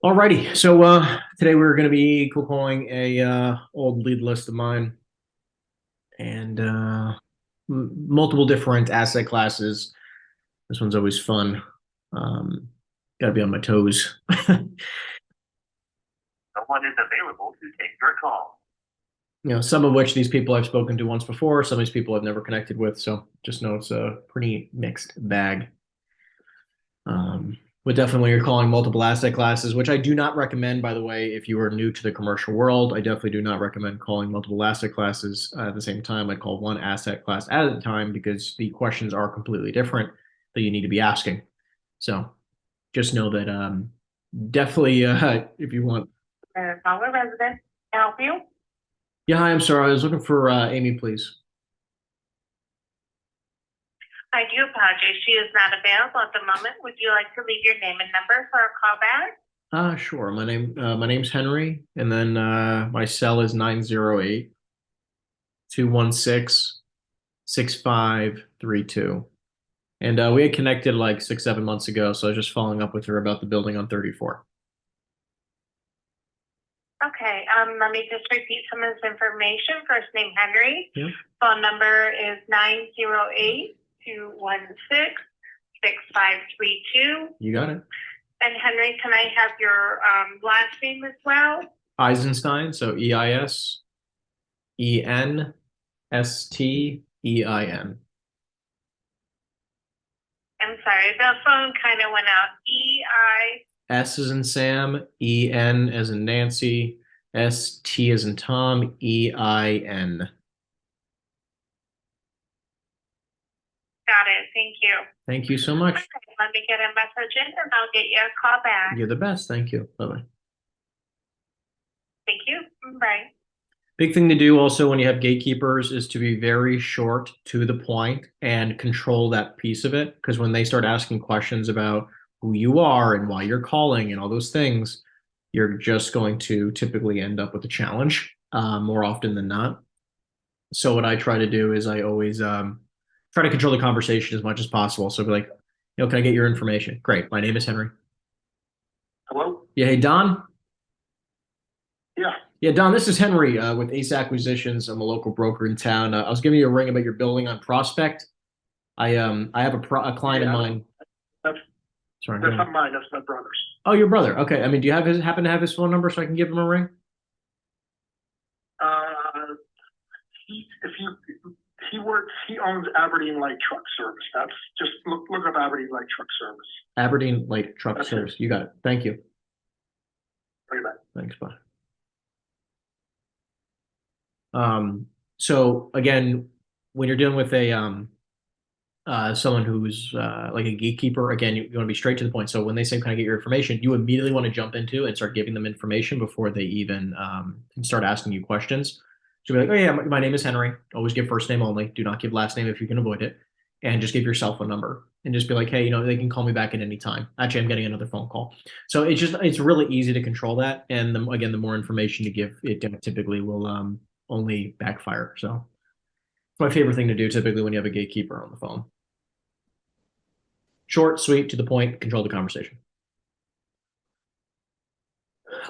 Alrighty, so today we're going to be calling a old lead list of mine and multiple different asset classes. This one's always fun. Um, Got to be on my toes. Someone is available to take your call. Some of which these people I've spoken to once before, some of these people I've never connected with. So just know it's a pretty mixed bag. But definitely when you're calling multiple asset classes, which I do not recommend, by the way, if you are new to the commercial world, I definitely do not recommend calling multiple asset classes at the same time. I'd call one asset class at a time because the questions are completely different that you need to be asking. So just know that definitely if you want. Caller resident, can I help you? Yeah, hi, I'm sorry. I was looking for Amy, please. I do apologize. She is not available at the moment. Would you like to leave your name and number for a call back? Sure. My name's Henry, and then my cell is 908-216-6532. And we had connected like 6, 7 months ago, so I was just following up with her about the building on 34. Okay, let me just repeat some of this information. First name Henry. Yeah. Phone number is 908-216-6532. You got it. And Henry, can I have your last name as well? Eisenstein, so Eisenstein. I'm sorry, the phone kind of went out. E-I. S as in Sam, E-N as in Nancy, S-T as in Tom, E-I-N. Got it. Thank you. Thank you so much. Okay, let me get a message in and I'll get you a call back. You're the best. Thank you. Bye-bye. Thank you. Bye. Big thing to do also when you have gatekeepers is to be very short to the point and control that piece of it. Because when they start asking questions about who you are and why you're calling and all those things, you're just going to typically end up with a challenge more often than not. So what I try to do is I always try to control the conversation as much as possible. So be like, can I get your information? Great. My name is Henry. Hello? Yeah. Hey, Don. Yeah. Yeah, Don, this is Henry with Ace Acquisitions. I'm a local broker in town. I was giving you a ring about your building on Prospect. I have a client of mine. That's Sorry. that's not mine. That's my brother's. Oh, your brother. Okay. I mean, do you happen to have his phone number so I can give him a ring? If he works, he owns Aberdeen Light Truck Service. That's just look up Aberdeen Light Truck Service. Aberdeen Light Truck That's Service. it. You got it. Thank you. Bring it back. Thanks. Bye. So again, when you're dealing with a someone who's like a gatekeeper, again, you want to be straight to the point. So when they say, "Can I get your information?" you immediately want to jump into and start giving them information before they even can start asking you questions. So be like, "Oh yeah, my name is Henry. Always give first name only. Do not give last name if you can avoid it, and just give your cell phone number and just be like, hey, they can call me back at any time. Actually, I'm getting another phone call." So it's really easy to control that. And again, the more information you give, it typically will only backfire. So it's my favorite thing to do typically when you have a gatekeeper on the phone. Short, sweet, to the point, control the conversation.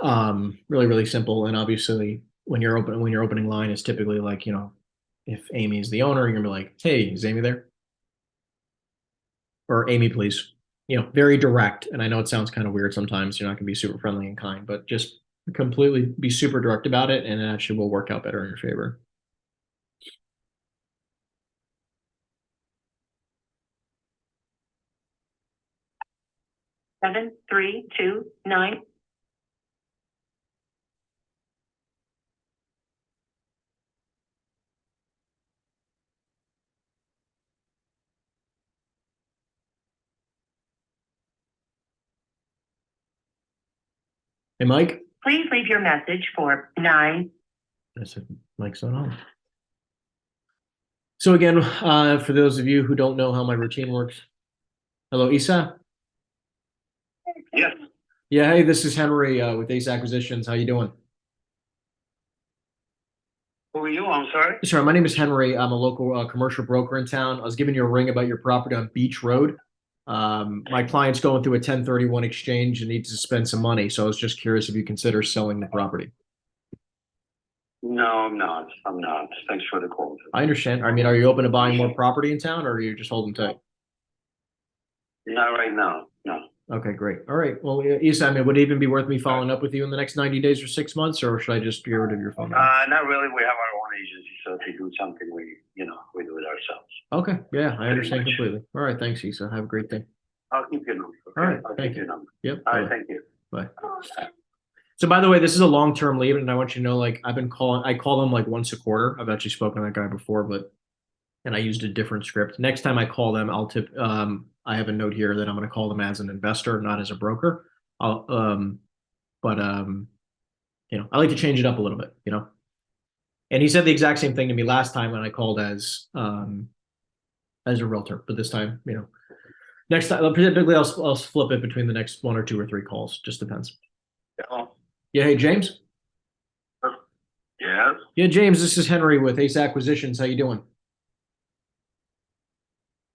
Really, really simple. And obviously, when you're opening line is typically like, if Amy is the owner, you're gonna be like, hey, is Amy there? Or Amy, please. Very direct. And I know it sounds kind of weird sometimes. You're not gonna be super friendly and kind, but just completely be super direct about it, and it actually will work out better in your favor. 7329. Hey, Mike. Please leave your message for 9. I said, Mike's not on. So again, for those of you who don't know how my routine works, hello, Isa. Yes. Yeah, hey, this is Henry with Ace Acquisitions. How you doing? Who are you? I'm sorry. Sorry, my name is Henry. I'm a local commercial broker in town. I was giving you a ring about your property on Beach Road. My client's going through a 1031 exchange and needs to spend some money. So I was just curious if you consider selling the property. No, I'm not. I'm not. Thanks for the call. I understand. I mean, are you open to buying more property in town or are you just holding tight? Not right now. No. Okay, great. All right. Well, Issa, I mean, would it even be worth me following up with you in the next 90 days or 6 months, or should I just get rid of your phone number? Not really. We have our own agency, so if you do something, we do it ourselves. Okay. Yeah, I understand completely. All right. Thanks, Issa. Have a great day. I'll keep your number. Okay? All right. I'll Thank keep you. your number. Yep. All right. Bye. Thank you. Bye. So by the way, this is a long-term lead, and I want you to know, like, I call them like once a quarter. I've actually spoken to that guy before, and I used a different script. Next time I call them, I'll tip, I have a note here that I'm going to call them as an investor, not as a broker. But I like to change it up a little bit, And he said the exact same thing to me last time when I called as a realtor, but this time, next time, typically I'll flip it between the next 1 or 2 or 3 calls. Just depends. Yeah. Hey, James. Yes. Yeah, James, this is Henry with Ace Acquisitions. How you doing?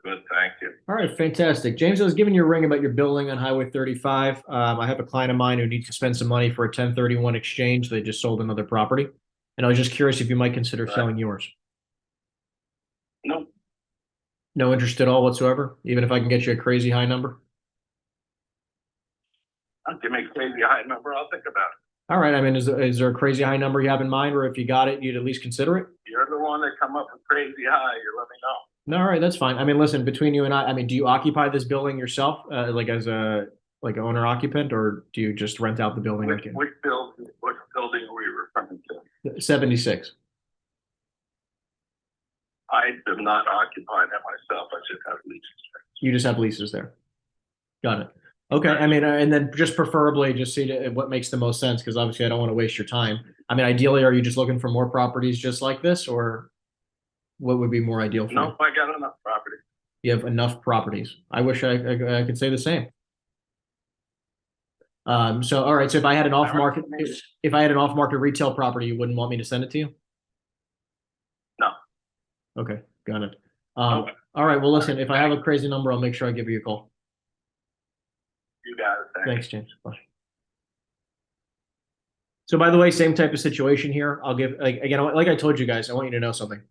Good. Thank you. All right, fantastic. James, I was giving you a ring about your building on Highway 35. I have a client of mine who needs to spend some money for a 1031 exchange. They just sold another property. And I was just curious if you might consider selling yours. No. No interest at all whatsoever, even if I can get you a crazy high number? Give me a crazy high number. I'll think about it. All right. I mean, is there a crazy high number you have in mind, or if you got it, you'd at least consider it? You're the one that come up with crazy high. You let me know. No, all right, that's fine. I mean, listen, between you and I mean, do you occupy this building yourself, like as a owner occupant, or do you just rent out the building? Which building are we referring to? 76. I do not occupy that myself. I just have leases. You just have leases there. Got it. Okay. I mean, and then just preferably just see what makes the most sense, because obviously I don't want to waste your time. I mean, ideally, are you just looking for more properties just like this, or what would be more ideal for you? No, I got enough property. You have enough properties. I wish I could say the same. So, all right. So if I had an off-market retail property, you wouldn't want me to send it to you? No. Okay. Got it. Okay. All right. Well, listen, if I have a crazy number, I'll make sure I give you a call. You got it. Thanks, James. Bye. So by the way, same type of situation here. I'll give, again, like I told you guys, I want you to know something.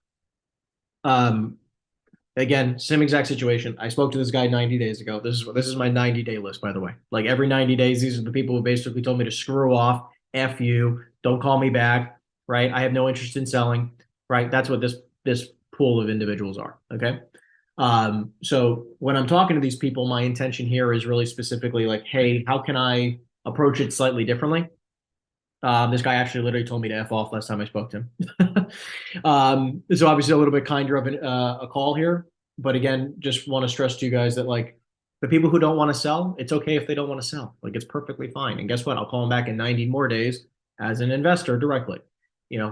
Again, same exact situation. I spoke to this guy 90 days ago. This is my 90-day list, by the way. Like every 90 days, these are the people who basically told me to screw off, F you, don't call me back, right? I have no interest in selling, right? That's what this pool of individuals are, okay? So when I'm talking to these people, my intention here is really specifically like, hey, how can I approach it slightly differently? This guy actually literally told me to F off last time I spoke to him. So obviously a little bit kinder of a call here, but again, just want to stress to you guys that like the people who don't want to sell, it's okay if they don't want to sell. Like it's perfectly fine. And guess what? I'll call them back in 90 more days as an investor directly.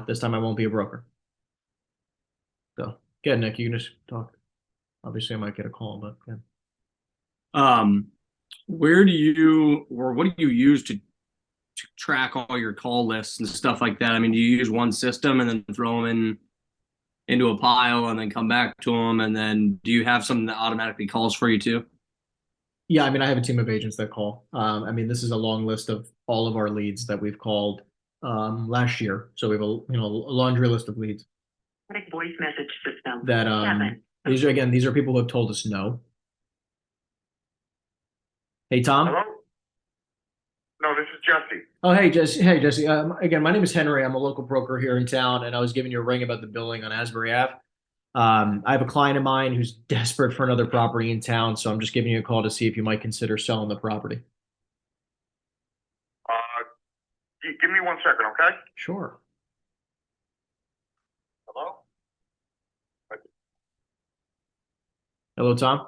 This time I won't be a broker. So yeah, Nick, you can just talk. Obviously I might get a call, but yeah. Where do you, or what do you use to track all your call lists and stuff like that? I mean, do you use one system and then throw them into a pile and then come back to them? And then do you have something that automatically calls for you too? Yeah, I mean, I have a team of agents that call. I mean, this is a long list of all of our leads that we've called last year. So we have a laundry list of leads. Voice message system. That these are people who have told us no. Hey, Tom. Hello? No, this is Jesse. Oh, hey, Jesse. Hey, Jesse. Again, my name is Henry. I'm a local broker here in town, and I was giving you a ring about the building on Asbury Ave. I have a client of mine who's desperate for another property in town, so I'm just giving you a call to see if you might consider selling the property. Give me 1 second, okay? Sure. Hello? Hello, Tom.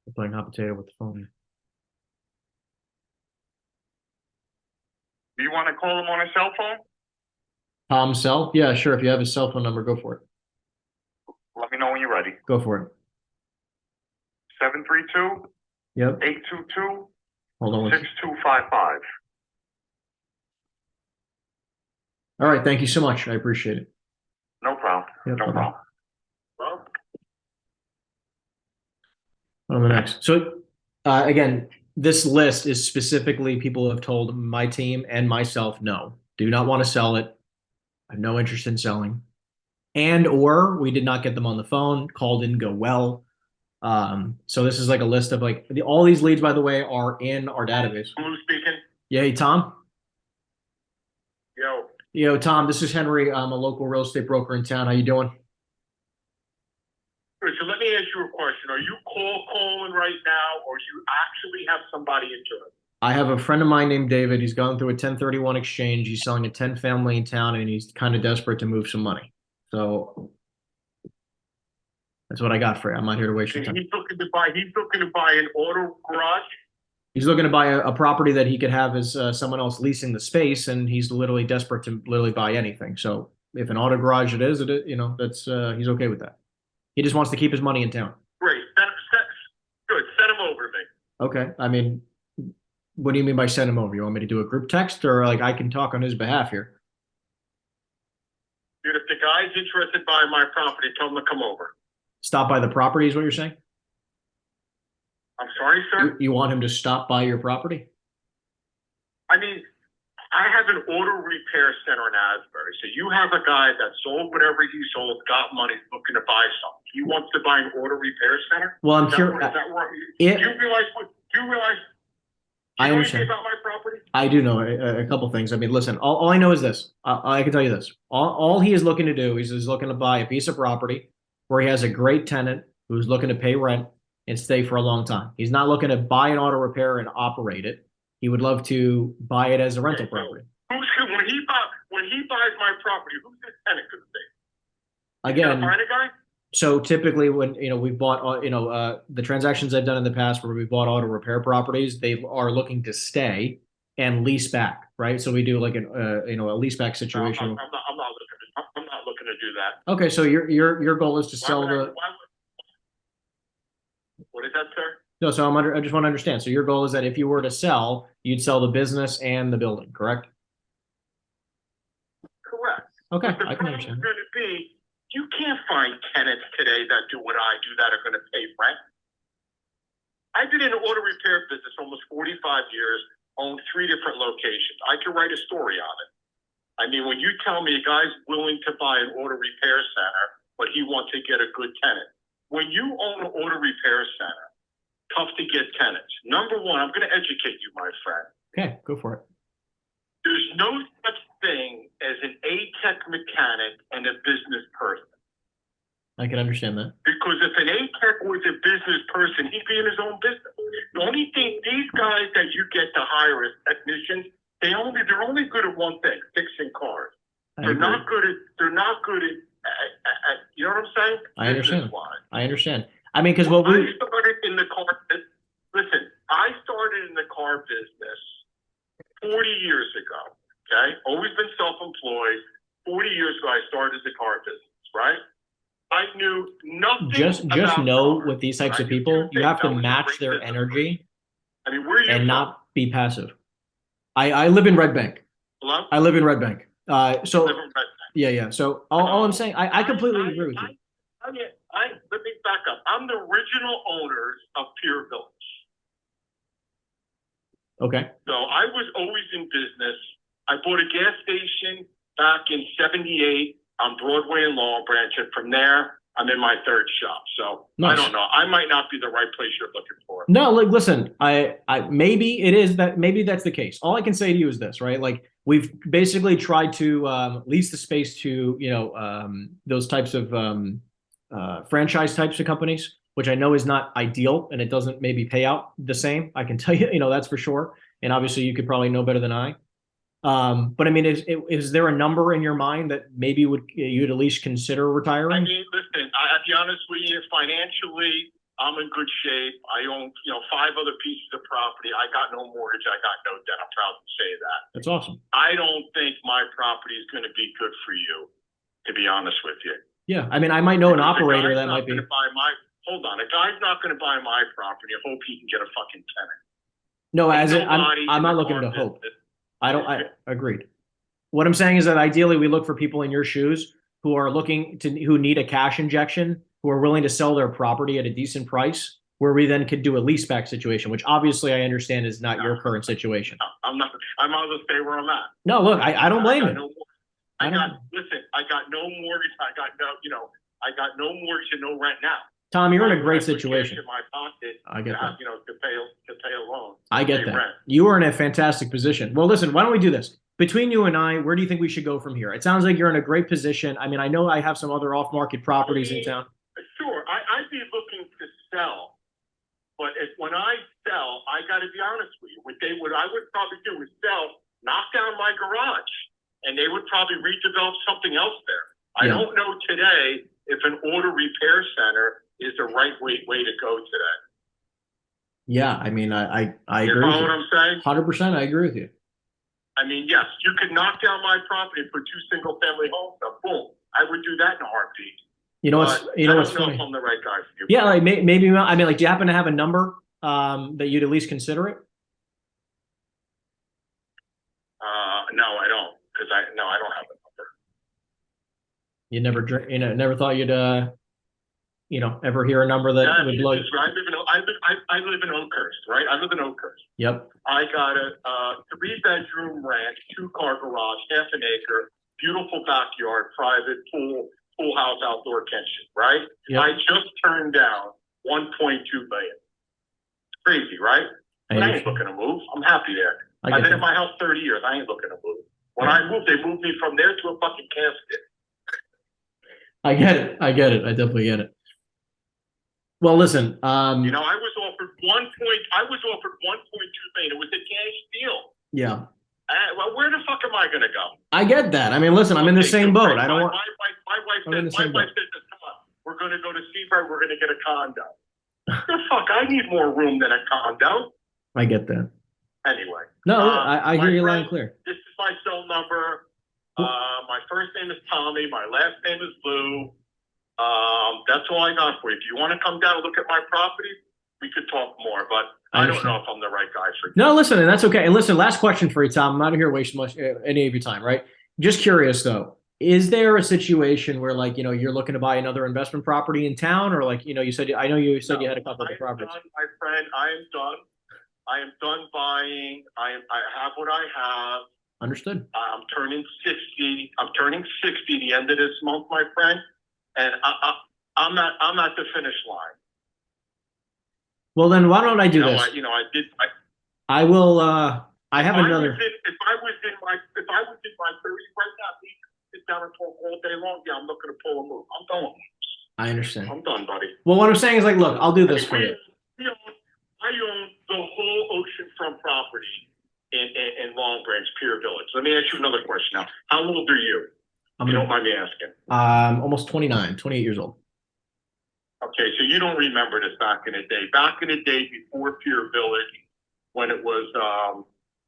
I'm playing hot potato with the phone. Do you want to call him on his cell phone? Tom's cell? Yeah, sure. If you have his cell phone number, go for it. Let me know when you're ready. Go for it. 732 Yep. 822 Hold on. 6255. All right. Thank you so much. I appreciate it. No Tom. Yep, No okay. problem. Well, On the next. So again, this list is specifically people who have told my team and myself, no, do not want to sell it. I have no interest in selling. And or we did not get them on the phone, call didn't go well. So this is like a list of like all these leads, by the way, are in our database. Blue speaking. Yeah, hey, Tom. Yo, Yo, Tom, this is Henry. I'm a local real estate broker in town. How you doing? so let me ask you a question. Are you calling right now, or you actually have somebody into it? I have a friend of mine named David. He's going through a 1031 exchange. He's selling a 10 family in town and he's kind of desperate to move some money. So that's what I got for you. I'm not here to waste your And time. he's looking to buy an auto garage. He's looking to buy a property that he could have as someone else leasing the space, and he's literally desperate to literally buy anything. So if an auto garage it is, you know, that's he's okay with that. He just wants to keep his money in town. Great. Good. Send him over to me. Okay. I mean, what do you mean by send him over? You want me to do a group text or like I can talk on his behalf here? Dude, if the guy's interested in buying my property, tell him to come over. Stop by the property is what you're saying? I'm sorry, sir. You want him to stop by your property? I mean, I have an auto repair center in Asbury. So you have a guy that sold whatever he sold, got money, looking to buy something. He wants to buy an auto repair center? Well, I'm Is that sure. what- is that what- It- do you realize I you know understand. anything about my property? I do know a couple things. I mean, listen, all I know is this. I can tell you this. All he is looking to do is he's looking to buy a piece of property where he has a great tenant who's looking to pay rent and stay for a long time. He's not looking to buy an auto repair and operate it. He would love to buy it as a rental Okay, so property. When he buys my property, who's his tenant going to be? You Again, gonna find a guy? so typically when, you know, we've bought, the transactions I've done in the past where we bought auto repair properties, they are looking to stay and lease back, right? So we do like a lease back No, situation. I'm not looking to do that. Okay, so your goal is to Why sell would I- the. why would- What is that, sir? No, so I just want to understand. So your goal is that if you were to sell, you'd sell the business and the building, correct? Correct. Okay, But the I can problem's understand. going to be, you can't find tenants today that do what I do that are going to pay rent. I've been in the auto repair business almost 45 years, owned 3 different locations. I could write a story on it. I mean, when you tell me a guy's willing to buy an auto repair center, but he wants to get a good tenant. When you own an auto repair center, tough to get tenants. Number one, I'm going to educate you, my friend. Okay, go for it. There's no such thing as an A-tech mechanic and a business person. I can understand that. Because if an A-tech was a business person, he'd be in his own business. The only thing, these guys that you get to hire as technicians, they're only good at one thing, fixing cars. They're not good at, you know what I'm saying? I understand. Business-wise. I understand. I mean, because what I we started in the car, listen, I started in the car business 40 years ago, okay? Always been self-employed. 40 years ago, I started the car business, right? I knew nothing just about know cars, with these types but of I knew people, two you have things. to I was a match great their business energy person. I mean, where are you and from? not be passive. I live in Red Bank. Hello? I live in Red Bank. So Live in Red Bank. yeah. So all I'm saying, I completely agree with you. Let me back up. I'm the original owners of Pier Village. Okay. So I was always in business. I bought a gas station back in '78 on Broadway and Long Branch, and from there, I'm in my third shop. So Nice. I don't know. I might not be the right place you're looking for. No, like listen, I maybe it is that maybe that's the case. All I can say to you is this, right? Like we've basically tried to lease the space to those types of franchise types of companies, which I know is not ideal and it doesn't maybe pay out the same. I can tell you, that's for sure. And obviously, you could probably know better than I. But I mean, is there a number in your mind that maybe you'd at least consider retiring? I mean, listen, I'll be honest with you. Financially, I'm in good shape. I own, 5 other pieces of property. I got no mortgage. I got no debt. I'm proud to say that. That's awesome. I don't think my property is going to be good for you, to be honest with you. Yeah, I mean, I might know an Because a operator guy's that not might be. gonna buy my. Hold on, a guy's not going to buy my property. I hope he can get a fucking tenant. No, as in, Nobody I'm in not the looking car to hope. business- I agreed. What I'm saying is that ideally we look for people in your shoes who are who need a cash injection, who are willing to sell their property at a decent price, where we then could do a leaseback situation, which obviously I understand is not your current situation. I'm not. I might as well stay where I'm at. No, look, I don't blame you. Listen, I got no mortgage. I got no mortgage and no rent now. Tom, you're in a great situation. In my pocket, I get that. To pay a loan. I get that. You are in a fantastic position. Well, listen, why don't we do this? Between you and I, where do you think we should go from here? It sounds like you're in a great position. I mean, I know I have some other off-market properties in town. Sure, I'd be looking to sell, but when I sell, I got to be honest with you. What I would probably do is sell, knock down my garage, and they would probably redevelop something else there. I don't know today if an auto repair center is the right way to go today. Yeah, I mean, I agree. You know what I'm saying? 100%, I agree with you. I mean, yes, you could knock down my property and put 2 single-family homes up. Boom, I would do that in a heartbeat. You know what's funny? I don't know if I'm the right guy for you. Yeah, like maybe. I mean, like, do you happen to have a number that you'd at least consider it? No, I don't, because I don't have a number. You never thought you'd ever hear a number that would blow you. I live in Oakhurst, right? I live in Oakhurst. Yep. I got a 3-bedroom ranch, 2-car garage, half an acre, beautiful backyard, private pool house, outdoor kitchen, right? Yep. I just turned down $1.2 million. Crazy, right? But I ain't looking to move. I'm happy there. I've been in my house 30 years. I ain't looking to move. When I moved, they moved me from there to a fucking casket. I get it. I definitely get it. Well, listen. I was offered $1.2 million. It was a cash deal. Yeah. Well, where the fuck am I going to go? I get that. I mean, listen, I'm in the same boat. I don't want. My wife said, we're going to go to Seabright. We're going to get a condo. The fuck? I need more room than a condo. I get that. Anyway. No, I hear you loud and clear. This is my cell number. My first name is Tommy. My last name is Lou. That's all I got for you. If you want to come down and look at my property, we could talk more, but I don't know if I'm the right guy for you. No, listen, and that's okay. And listen, last question for you, Tom. I'm not here to waste any of your time, right? Just curious, though. Is there a situation where, like, you're looking to buy another investment property in town, or like, you said, I know you said you had a couple of properties. Done, my friend, I am done. I am done buying. I have what I have. Understood. I'm turning 60. I'm turning 60 the end of this month, my friend, and I'm at the finish line. Well, then why don't I do this? I will. I have another. If I was in my 30s right now, we sit down and talk all day long. Yeah, I'm looking to pull a move. I'm done. I understand. I'm done, buddy. Well, what I'm saying is, like, look, I'll do this for you. I own the whole oceanfront property in Long Branch, Pier Village. Let me ask you another question now. How old are you? If you don't mind me asking. Almost 28 years old. Okay, so you don't remember this back in the day. Back in the day before Pier Village, when it was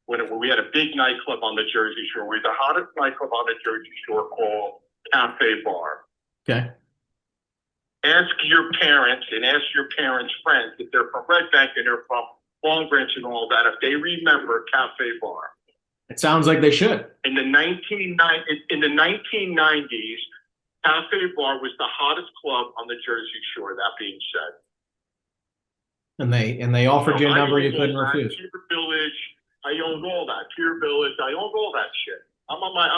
we had a big nightclub on the Jersey Shore. We had the hottest nightclub on the Jersey Shore called Cafe Bar. Okay. Ask your parents and ask your parents' friends if they're from Red Bank and they're from Long Branch and all that, if they remember Cafe Bar. It sounds like they should. In the 1990s, Cafe Bar was the hottest club on the Jersey Shore, that being said. And they offered you a number you couldn't refuse. Pier Village, I owned all that. Pier Village, I owned all that shit. I'm on my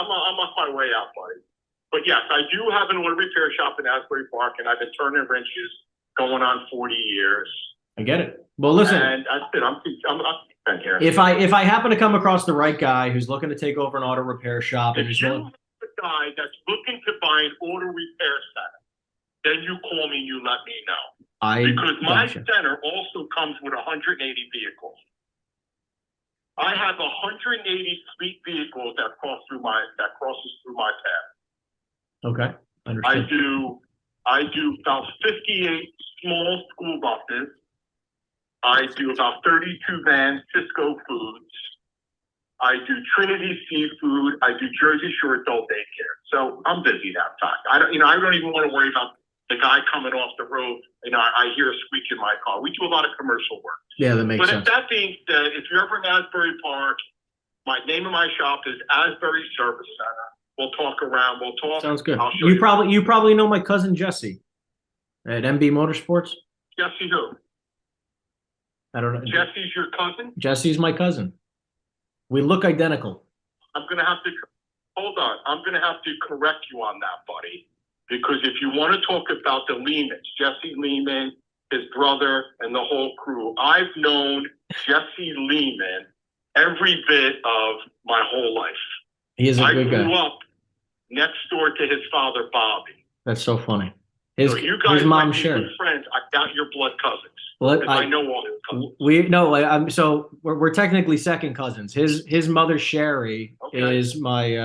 way out, buddy. But yes, I do have an auto repair shop in Asbury Park, and I've been turning wrenches going on 40 years. I get it. Well, listen. And that's it. I'm here. If I happen to come across the right guy who's looking to take over an auto repair shop, and if you have a guy that's looking to buy an auto repair center, then you call me and you let me know. Because my center also comes with 180 vehicles. I have 180 fleet vehicles that crosses through my path. Okay. Understood. I do about 58 small school buses. I do about 32 vans, Cisco Foods. I do Trinity Seafood. I do Jersey Shore Adult Daycare. So I'm busy that time. I don't even want to worry about the guy coming off the road. I hear a squeak in my car. We do a lot of commercial work. Yeah, that makes sense. But that being said, if you're ever in Asbury Park, my name of my shop is Asbury Service Center. We'll talk around. We'll talk. Sounds good. I'll show You probably know my cousin Jesse at MB Motorsports. Jesse who? I don't know. Jesse's your cousin? Jesse's my cousin. We look identical. I'm gonna have to hold on. I'm gonna have to correct you on that, buddy. Because if you want to talk about the Lehmans, Jesse Lehman, his brother, and the whole crew, I've known Jesse Lehman every bit of my whole life. He is a good guy. I grew up next door to his father, Bobby. That's so funny. So you guys his mom might be shared. good friends. I got your blood cousins. Well, I know all his cousins. We're technically second cousins. His mother Sherry Okay. is my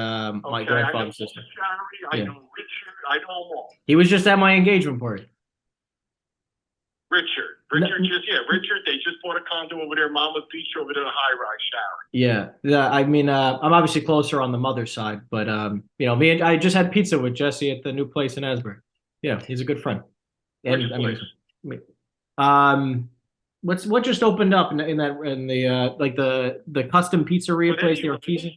my Okay, grandfather's sister. Sherry, I Yeah. know Richard. I know them all. He was just at my engagement party. Richard, they just bought a condo over there, Mama Beach, over there, the high rise, Sharon. Yeah. I mean, I'm obviously closer on the mother's side, but I just had pizza with Jesse at the new place in Asbury. Yeah, he's a good friend. Which And place? what just opened up in the custom pizzeria But place anyway, they were teasing?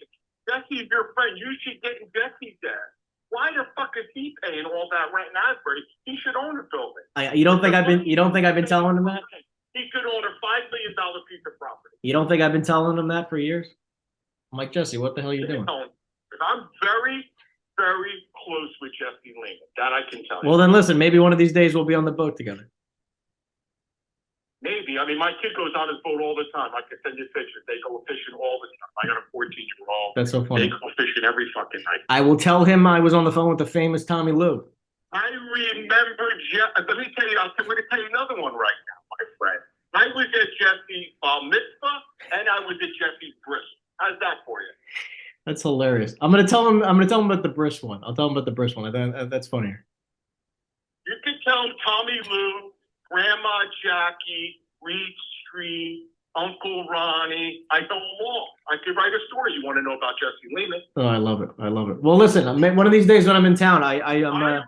Jesse's your friend. You should get Jesse there. Why the fuck is he paying all that rent in Asbury? He should own a building. You don't think I've been telling him that? He could own a $5 million piece of property. You don't think I've been telling him that for years? I'm like, Jesse, what the hell are you doing? I'm very, very close with Jesse Lehman. That I can tell you. Well, then listen, maybe one of these days we'll be on the boat together. Maybe. I mean, my kid goes on his boat all the time. I can send you pictures. They go fishing all the time. I got a 14-year-old. That's so They funny. go fishing every fucking night. I will tell him I was on the phone with the famous Tommy Lou. I remember let me tell you, I'm going to tell you another one right now, my friend. I was at Jesse's mitzvah and I was at Jesse's bris. How's that for you? That's hilarious. I'm gonna tell him about the bris one. I'll tell him about the bris one. That's funnier. You can tell him Tommy Lou, Grandma Jackie, Reed Street, Uncle Ronnie. I know them all. I could write a story. You want to know about Jesse Lehman? Oh, I love it. Well, listen, one of these days when I'm in town, I remember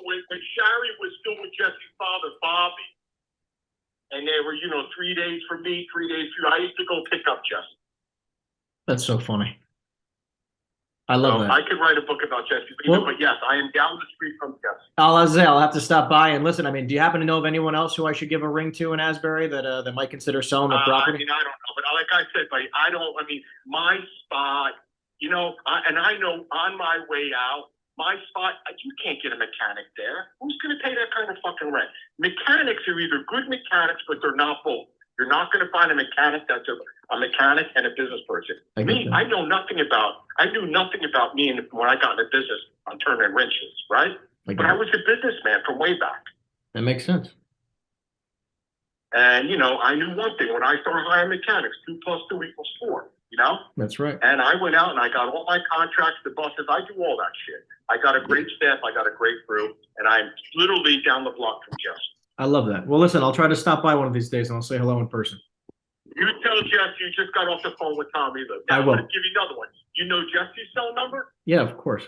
when Sherry was still with Jesse's father, Bobby, and they were, 3 days for me, 3 days for you. I used to go pick up Jesse. That's so funny. I love that. I could write a book about Jesse Lehman, but yes, I am down the street from Jesse. I'll have to stop by and listen. I mean, do you happen to know of anyone else who I should give a ring to in Asbury that might consider selling the property? I mean, I don't know, but like I said, my spot, and I know on my way out, my spot, you can't get a mechanic there. Who's going to pay that kind of fucking rent? Mechanics are either good mechanics, but they're not both. You're not going to find a mechanic that's a mechanic and a business person. I knew nothing about me when I got into business on turning wrenches, right? But I was a businessman from way back. That makes sense. And, I knew one thing. When I started hiring mechanics, 2 + 2 = 4, That's right. And I went out and I got all my contracts, the buses. I do all that shit. I got a great staff. I got a great crew. And I'm literally down the block from Jesse. I love that. Well, listen, I'll try to stop by one of these days and I'll say hello in person. You tell Jesse you just got off the phone with Tommy. I will. I'm going to give you another one. You know Jesse's cell number? Yeah, of course.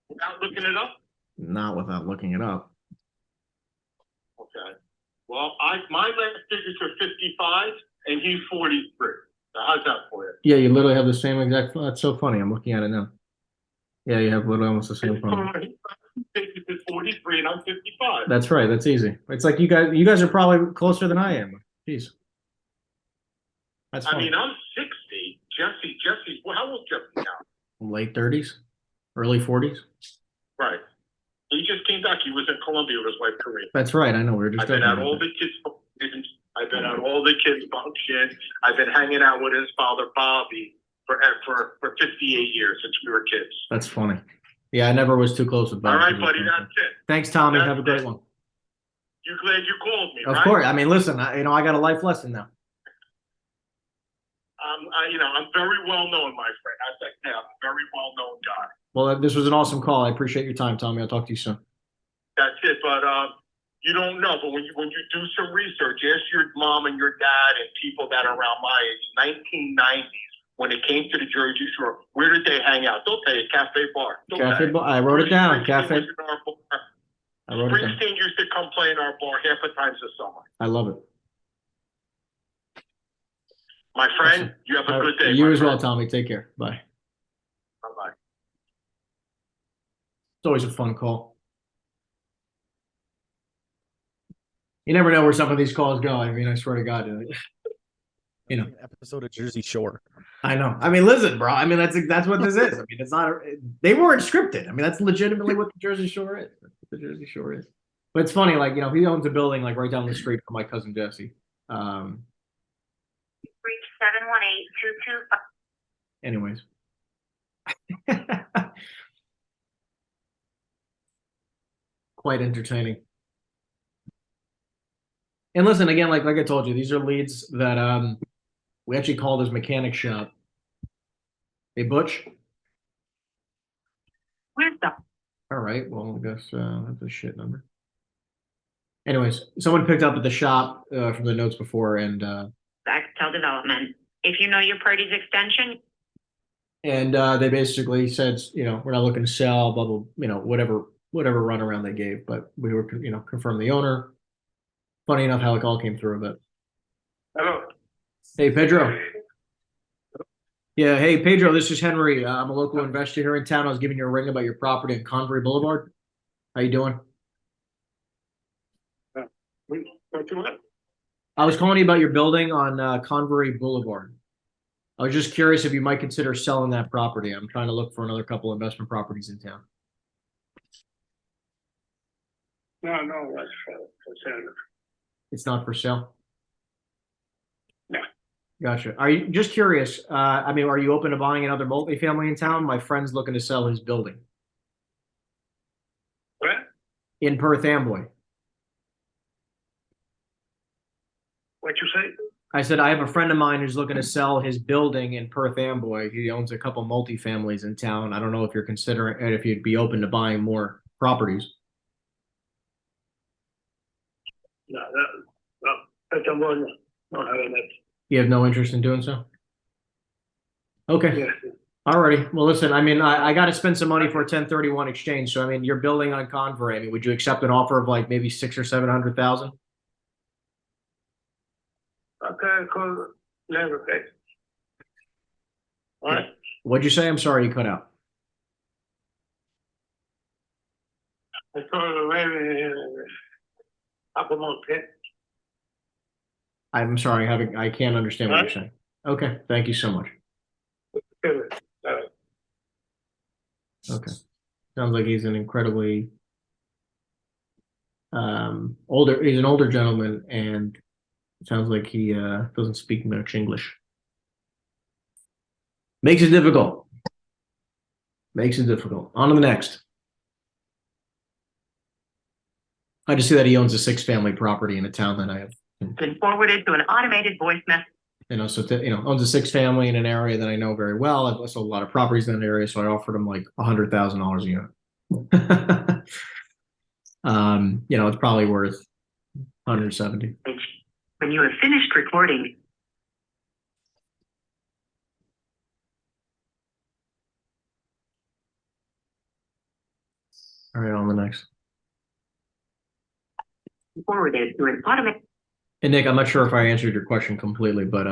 Without looking it up? Not without looking it up. Okay. Well, my last digits are 55 and he's 43. So how's that for you? Yeah, you literally have the same exact. That's so funny. I'm looking at it now. Yeah, you have literally almost the same phone. It's 43 and I'm 55. That's right. That's easy. It's like you guys are probably closer than I am. Jeez. That's funny. I mean, I'm 60. Jesse's, well, how old is Jesse now? Late 30s, early 40s. Right. He just came back. He was in Colombia with his wife, Kareem. That's right. I know. We were just. I've been at all the kids' functions. I've been at all the kids' functions. I've been hanging out with his father, Bobby, for 58 years since we were kids. That's funny. Yeah, I never was too close with Bobby. All right, buddy. That's it. Thanks, Tommy. Have a great one. You glad you called me? Of right? course. I mean, listen. I got a life lesson now. I'm very well known, my friend. I'm a very well known guy. Well, this was an awesome call. I appreciate your time, Tommy. I'll talk to you soon. That's it. But you don't know. But when you do some research, ask your mom and your dad and people that are around my age, 1990s, when it came to the Jersey Shore, where did they hang out? They'll tell you, cafe bar. Cafe bar. I wrote it down. Cafe. I wrote it down. Springsteen used to come play in our bar half the times this summer. I love it. My friend, you have a good day. You as well, Tommy. Take care. Bye. It's always a fun call. You never know where some of these calls go. I mean, I swear to God, you know. An episode of Jersey Shore. I know. I mean, listen, bro. I mean, that's what this is. I mean, it's not. They weren't scripted. I mean, that's legitimately what the Jersey Shore is. That's what the Jersey Shore is. But it's funny, like he owns a building like right down the street from my cousin Jesse. Reach 718-225. Anyways. Quite entertaining. And listen, again, like I told you, these are leads that we actually called his mechanic shop. Hey, Butch. Where's the All right. Well, I guess that's a shit number. Anyways, someone picked up at the shop from the notes before, and Axtel Development? If you know your party's extension, they basically said, we're not looking to sell, blah blah, whatever runaround they gave, but we were, confirm the owner. Funny enough, how it all came through, but. Hello. Hey, Pedro. Yeah, hey, Pedro, this is Henry. I'm a local investor here in town. I was giving you a ring about your property in Convery Boulevard. How you doing? I was calling you about your building on Convery Boulevard. I was just curious if you might consider selling that property. I'm trying to look for another couple investment properties in town. No, that's for sale. It's not for sale? No. Gotcha. Are you just curious? I mean, are you open to buying another multifamily in town? My friend's looking to sell his building. Where? In Perth Amboy. What you say? I said, I have a friend of mine who's looking to sell his building in Perth Amboy. He owns a couple multifamilies in town. I don't know if you're considering it, if you'd be open to buying more properties. No, that's a one. No, that. You have no interest in doing so? Okay. Yeah. Alrighty. Well, listen, I mean, I got to spend some money for a 1031 exchange. So, I mean, you're building on Convery. I mean, would you accept an offer of like maybe 600,000 or 700,000? Okay, cool. Never okay. All right. What'd you say? I'm sorry, you cut out. I told maybe up a month. I'm sorry, I can't understand what you're saying. Okay, thank you so much. Okay. Sounds like he's an incredibly he's an older gentleman, and it sounds like he doesn't speak much English. Makes it difficult. Makes it difficult. On to the next. I just see that he owns a 6-family property in a town that I have. been forwarded to an automated voice message. So owns a 6-family in an area that I know very well. I've also a lot of properties in that area, so I offered him like $100,000 a unit. It's probably worth 170. When you have finished recording, All right, on the next. forwarded to an automated. And Nick, I'm not sure if I answered your question completely, but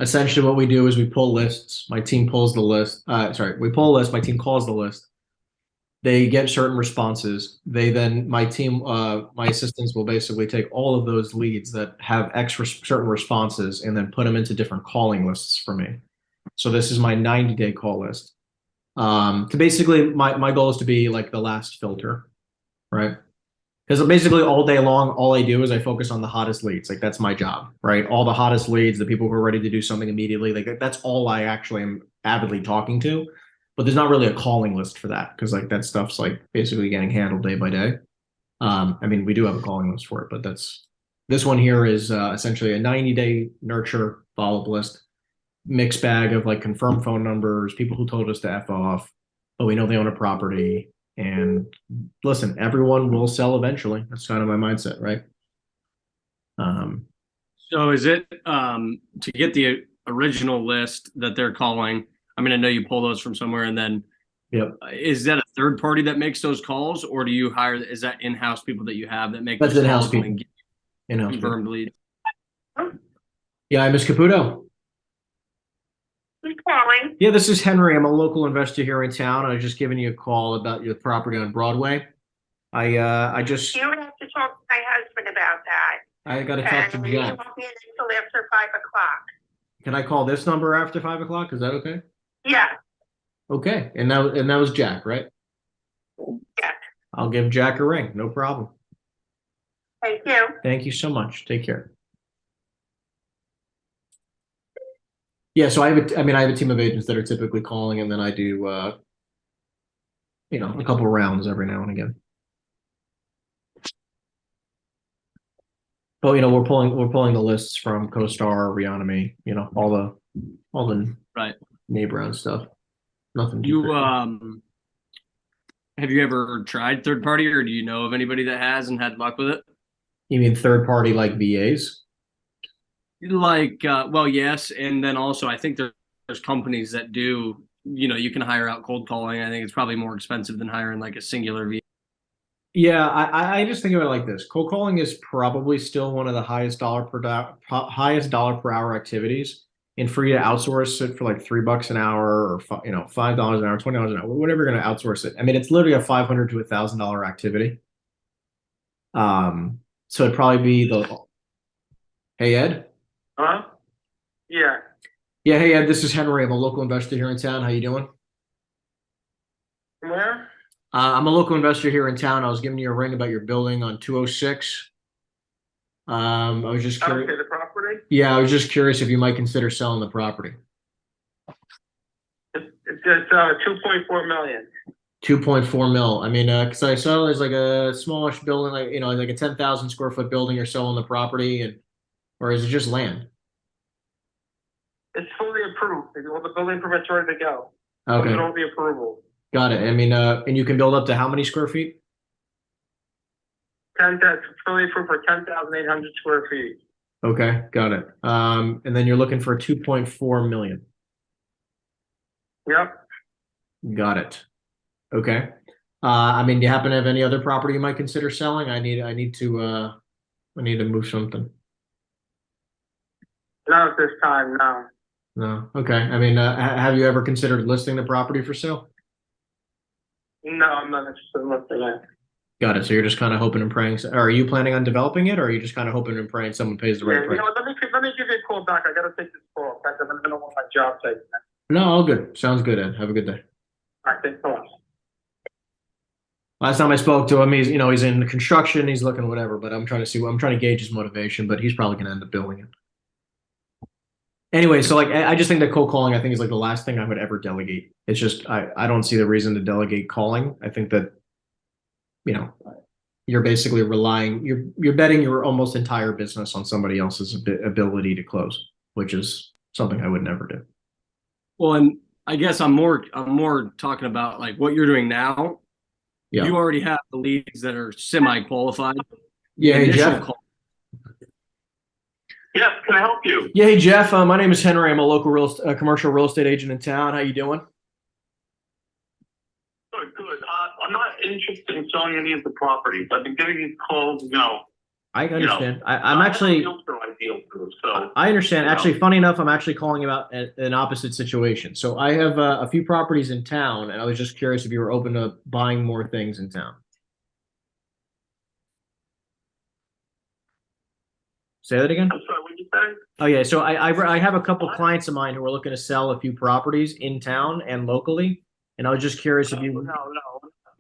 essentially what we do is we pull lists. My team pulls the list. We pull a list. My team calls the list. They get certain responses. My team, my assistants will basically take all of those leads that have certain responses and then put them into different calling lists for me. So this is my 90-day call list. To basically, my goal is to be like the last filter, right? Because basically all day long, all I do is I focus on the hottest leads. Like that's my job, right? All the hottest leads, the people who are ready to do something immediately. Like that's all I actually am avidly talking to. But there's not really a calling list for that because like that stuff's like basically getting handled day by day. I mean, we do have a calling list for it, but this one here is essentially a 90-day nurture follow-up list, mixed bag of like confirmed phone numbers, people who told us to F off, but we know they own a property. And listen, everyone will sell eventually. That's kind of my mindset, right? So is it to get the original list that they're calling? I mean, I know you pull those from somewhere, and then Yep. Is that a third party that makes those calls, or do you hire? Is that in-house people that you have that make That's those in-house calls and then people. get In-house confirmed leads? Yeah, Miss Caputo. Who's calling? Yeah, this is Henry. I'm a local investor here in town. I was just giving you a call about your property on Broadway. I just You have to talk to my husband about that. I got to talk to And he Jack. won't be in until after 5 o'clock. Can I call this number after 5 o'clock? Is that okay? Yeah, Okay, and that was Jack, right? yeah. I'll give Jack a ring. No problem. Thank you. Thank you so much. Take care. Yeah, so I have a team of agents that are typically calling, and then I do a couple rounds every now and again. But we're pulling the lists from CoStar, Reonomy, all the Right. neighbor owned stuff. Nothing too You crazy. have you ever tried third party, or do you know of anybody that has and had luck with it? You mean third party like VAs? Like, well, yes, and then also I think there's companies that do. You can hire out cold calling. I think it's probably more expensive than hiring like a singular VA. Yeah, I just think of it like this. Cold calling is probably still one of the highest dollar per hour activities. And for you to outsource it for like $3 an hour or $5 an hour, $20 an hour, whatever you're going to outsource it. I mean, it's literally a $500 to $1,000 activity. So it'd probably be Hey Ed. Huh? Yeah. Yeah, hey Ed, this is Henry. I'm a local investor here in town. How you doing? Where? I'm a local investor here in town. I was giving you a ring about your building on 206. I was just curious. Okay, the property? Yeah, I was just curious if you might consider selling the property. It's 2.4 million. 2.4 mil. I mean, because I saw there's like a smallish building, like a 10,000 square foot building you're selling the property, or is it just land? It's fully approved. All the building permits ready to go. Okay, All the approval. got it. I mean, and you can build up to how many square feet? 10,000 fully approved for 10,800 square feet. Okay, got it. And then you're looking for 2.4 million. Yep. Got it. Okay. I mean, do you happen to have any other property you might consider selling? I need to move something. Not at this time, no. No. Okay. I mean, have you ever considered listing the property for sale? No, I'm not interested in looking at it. Got it. So you're just kind of hoping and praying. Or are you planning on developing it, or are you just kind of hoping and praying someone pays the right Yeah, price? let me give you a call back. I gotta take this call. I'm in the middle of my job taking. No, all good. Sounds good, Ed. Have a good day. All right, thanks so much. Last time I spoke to him, he's in construction, he's looking whatever, but I'm trying to gauge his motivation, but he's probably going to end up building it. Anyway, so like I just think that cold calling, I think, is like the last thing I would ever delegate. It's just I don't see the reason to delegate calling. I think that you're basically you're betting your almost entire business on somebody else's ability to close, which is something I would never do. Well, and I guess I'm more talking about like what you're doing now. Yeah. You already have the leads that are semi-qualified. Yeah, hey, Initial Jeff. call. Yes, can I help you? Yeah, hey Jeff. My name is Henry. I'm a local commercial real estate agent in town. How you doing? Good, good. I'm not interested in selling any of the properties. I've been getting these calls, I understand. I'm I actually. have a realtor I deal through, so. I understand. you know. Actually, funny enough, I'm actually calling about an opposite situation. So I have a few properties in town, and I was just curious if you were open to buying more things in town. Say that again. I'm sorry, what did you say? Oh yeah. So I have a couple clients of mine who are looking to sell a few properties in town and locally, and I was just curious if you.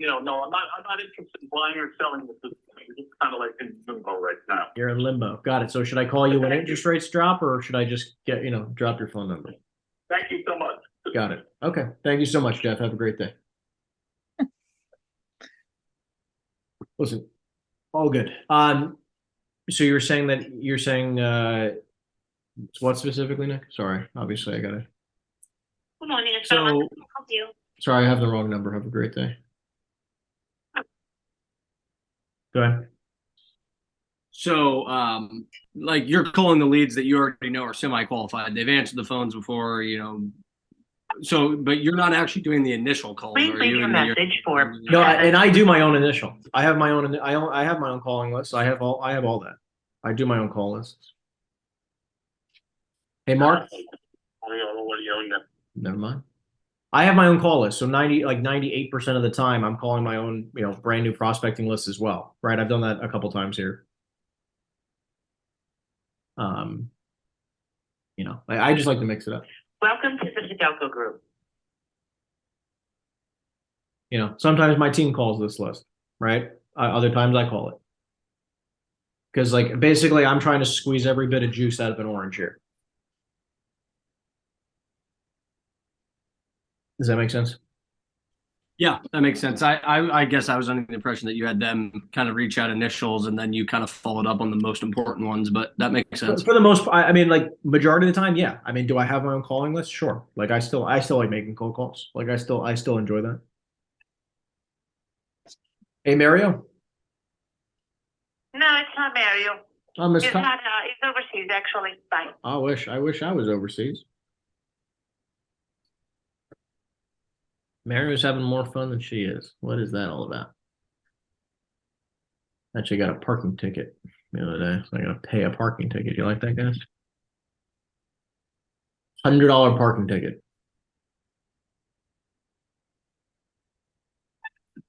No, no, I'm not interested in buying or selling this. I'm just kind of like in limbo right now. You're in limbo. Got it. So should I call you when interest rates drop, or should I just drop your phone number? Thank you so much. Got it. Okay. Thank you so much, Jeff. Have a great day. Listen, all good. So you're saying what specifically, Nick? Sorry, obviously I gotta. Good morning. So- I can help you. Sorry, I have the wrong number. Have a great day. Go ahead. So, like you're calling the leads that you already know are semi-qualified. They've answered the phones before, So, but you're not actually doing the initial calls, Please are leave you? your And message for. No, and I do my own initial. I have my own. I have my own calling list. I have all that. I do my own call lists. Hey, Mark. What do you own? Never mind. I have my own call list, so 98% of the time I'm calling my own, brand new prospecting list as well, right? I've done that a couple times here. I just like to mix it up. Welcome to the Fidelco Group. Sometimes my team calls this list, right? Other times I call it. Because basically I'm trying to squeeze every bit of juice out of an orange here. Does that make sense? Yeah, that makes sense. I guess I was under the impression that you had them kind of reach out initials and then you kind of followed up on the most important ones, but that makes sense. For the most part, I mean, majority of the time, yeah. I mean, do I have my own calling list? Sure. I still like making cold calls. I still enjoy that. Hey, Mario. No, it's not Mario. Miss It's not. It's overseas, actually. Bye. I wish I was overseas. Mario's having more fun than she is. What is that all about? Actually got a parking ticket the other day, so I gotta pay a parking ticket. You like that, guys? $100 parking ticket.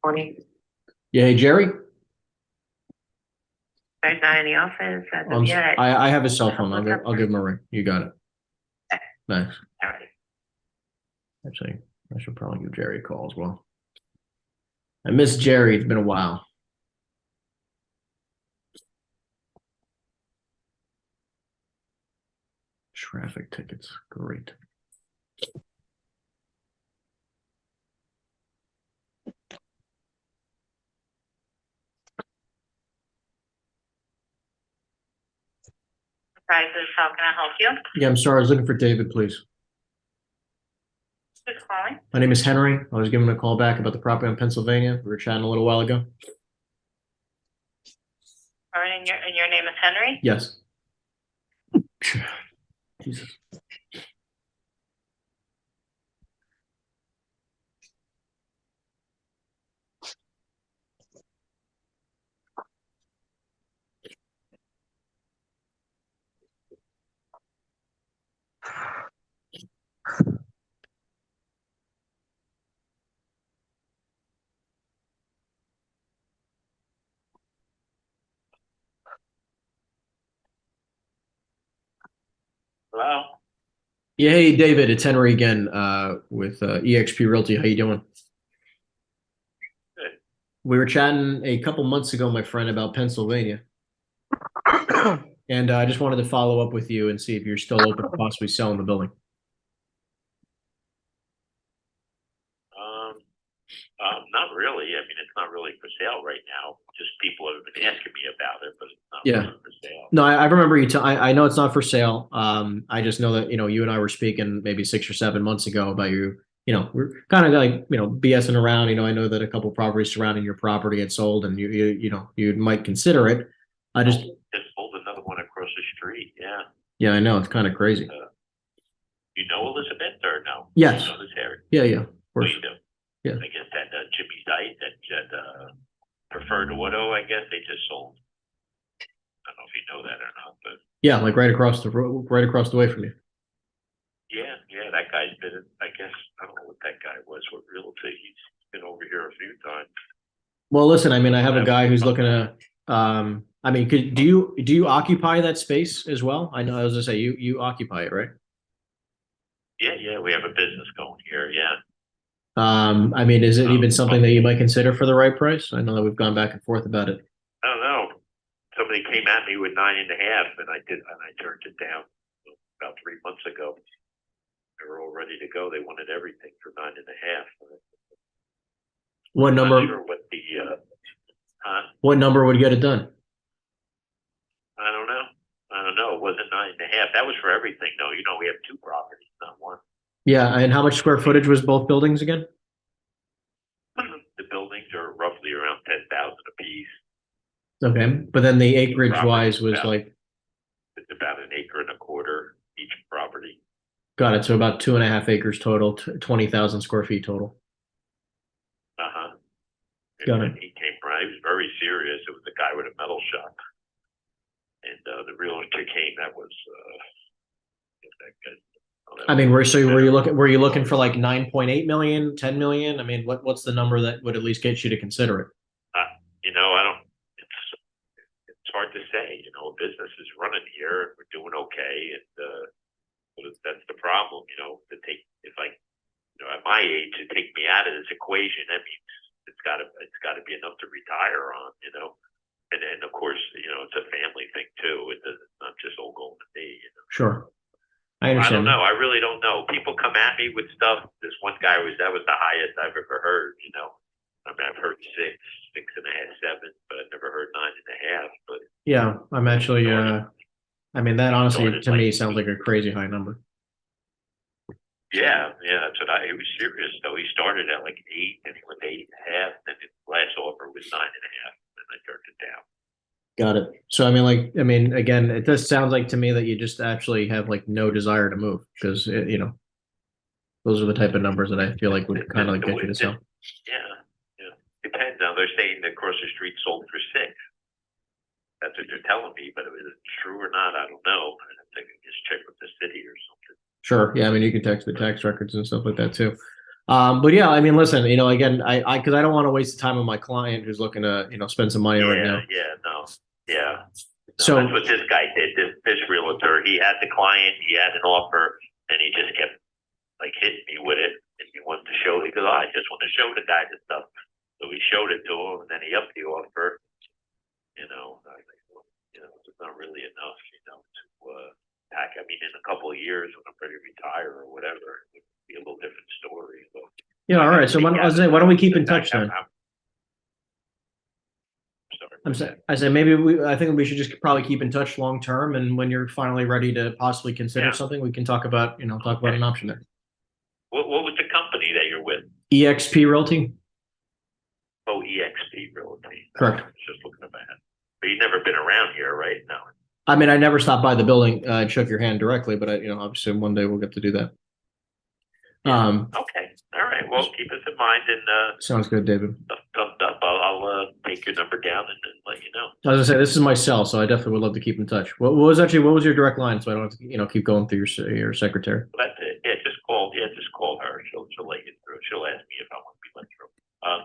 Morning. Yeah, hey Jerry. Guys not in the office as of yet. I have his cell phone. I'll give him a ring. You got it. Thanks. All right. Actually, I should probably give Jerry a call as well. I miss Jerry. It's been a while. Traffic tickets. Great. Prices, how can I help you? Yeah, I'm sorry. I was looking for David, please. Who's calling? My name is Henry. I was giving him a call back about the property in Pennsylvania. We were chatting a little while ago. All right, and your name is Henry? Yes. Jesus. Hello? Yeah, hey David, it's Henry again, with EXP Realty. How you doing? Good. We were chatting a couple months ago, my friend, about Pennsylvania, and I just wanted to follow up with you and see if you're still open to possibly selling the building. Not really. I mean, it's not really for sale right now. Just people have been asking me about it, but it's not Yeah. really for sale. No, I remember you. I know it's not for sale. I just know that you and I were speaking maybe 6 or 7 months ago about you. We're kind of BSing around. I know that a couple properties surrounding your property had sold, and you might consider it. I just sold another one across the street. Yeah. Yeah, I know it's kind of crazy. You know Elizabeth or no? Yes. You know this area? Yeah, of What course. do you do? Yeah. I guess that Jimmy site that Preferred Auto, I guess they just sold. I don't know if you know that or not, but Yeah, right across the way from you. yeah, that guy's been. I guess I don't know what that guy was. What realty? He's been over here a few times. Well, listen, I mean, I have a guy who's looking to. I mean, do you occupy that space as well? I know I was gonna say you occupy it, right? Yeah, we have a business going here. Yeah. I mean, is it even something that you might consider for the right price? I know that we've gone back and forth about it. I don't know. Somebody came at me with 9.5, and I turned it down about 3 months ago. They were all ready to go. They wanted everything for 9.5. What I'm number? not sure what the What number would get it done? I don't know. It wasn't 9.5. That was for everything, though. We have 2 properties, not one. Yeah, and how much square footage was both buildings again? The buildings are roughly around 10,000 apiece. Okay, but then the acreage wise was It's about 1.25 acres each property. got it. So about 2.5 acres total, 20,000 square feet total. Got it. He came around. He was very serious. It was a guy with a metal shop, and the realtor came. That was that guy. I mean, were you looking for like 9.8 million, 10 million? I mean, what's the number that would at least get you to consider it? I don't. It's hard to say. Business is running here, and we're doing okay, and but that's the problem. At my age, to take me out of this equation, that means it's got to be enough to retire on. And then of course, it's a family thing too. It's not just all going to me. Sure. I I don't understand. know. I really don't know. People come at me with stuff. This one guy that was the highest I've ever heard. I mean, I've heard 6.5, 7, but I've never heard 9.5. But Yeah, I'm actually, I mean, that honestly, started to me, like sounds like a crazy high number. yeah, that's what he was serious though. He started at like 8, and he went to 8.5, and the last offer was 9.5, and I turned it down. Got it. So, I mean, again, it just sounds like to me that you just actually have like no desire to move because, those are the type of numbers that I feel like would kind of like get you to sell. Yeah. Depends. Now they're saying that across the street sold for 6. That's what they're telling me, but if it's true or not, I don't know. I think I just check with the city or something. Sure. Yeah. I mean, you can text the tax records and stuff like that too. But yeah, I mean, listen, again, because I don't want to waste the time of my client who's looking to, spend some money right now. No, So that's what this guy did. This realtor, he had the client, he had an offer, and he just kept like hitting me with it. And he wanted to show. He goes, I just want to show the guy this stuff. So we showed it to him, and then he upped the offer. I think, it's not really enough, to pack. I mean, in a couple of years when I'm ready to retire or whatever, it would be a little different story. But yeah, all right. So why don't we keep in touch then? Sorry. I said I think we should just probably keep in touch long term, and when you're finally ready to possibly consider something, we can talk about an option there. What was the company that you're with? EXP Realty. Oh, EXP Realty. Correct. I was just looking at that. But you've never been around here, right? No. I mean, I never stopped by the building and shook your hand directly, but obviously one day we'll get to do that. Okay. All right. Well, keep us in mind, and sounds good, David. I'll take your number down and let you know. As I say, this is my cell, so I definitely would love to keep in touch. What was your direct line, so I don't have to keep going through your secretary. Well, that's it. Yeah, just call her. She'll let you through. She'll ask me if I want to be let through.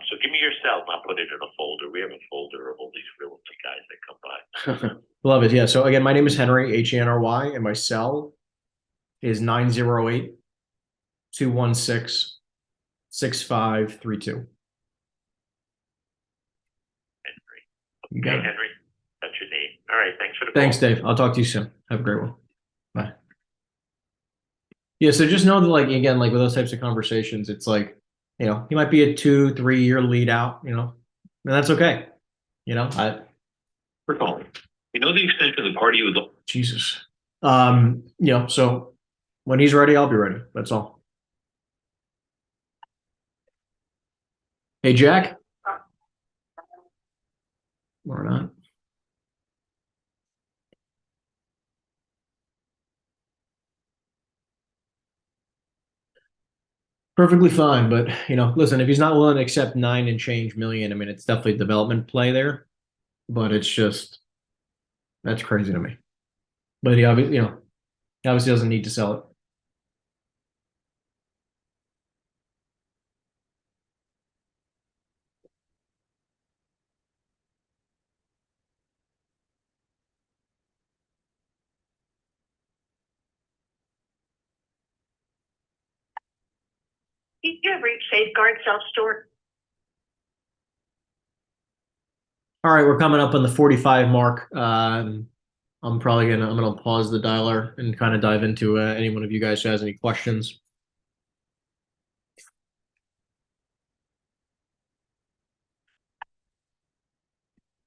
So give me your cell, and I'll put it in a folder. We have a folder of all these realty guys that come by. Love it. Yeah. So again, my name is Henry, Henry, and my cell is 908-216-6532. Henry. You got it. Henry, that's your name. All right. Thanks for the Thanks, call. Dave. I'll talk to you soon. Have a great one. Bye. Yeah. So just know that, like, again, like with those types of conversations, it's like, you might be a 2-3 year lead out, and that's okay. We're calling. The extent of the party was. Jesus. So when he's ready, I'll be ready. That's all. Hey, Jack. Or not. Perfectly fine, but listen, if he's not willing to accept 9 and change million, I mean, it's definitely a development play there, but it's just that's crazy to me. But he obviously doesn't need to sell it. You have reached Safeguard Self-Storage. All right, we're coming up on the 45 mark. I'm gonna pause the dialer and kind of dive into any one of you guys who has any questions.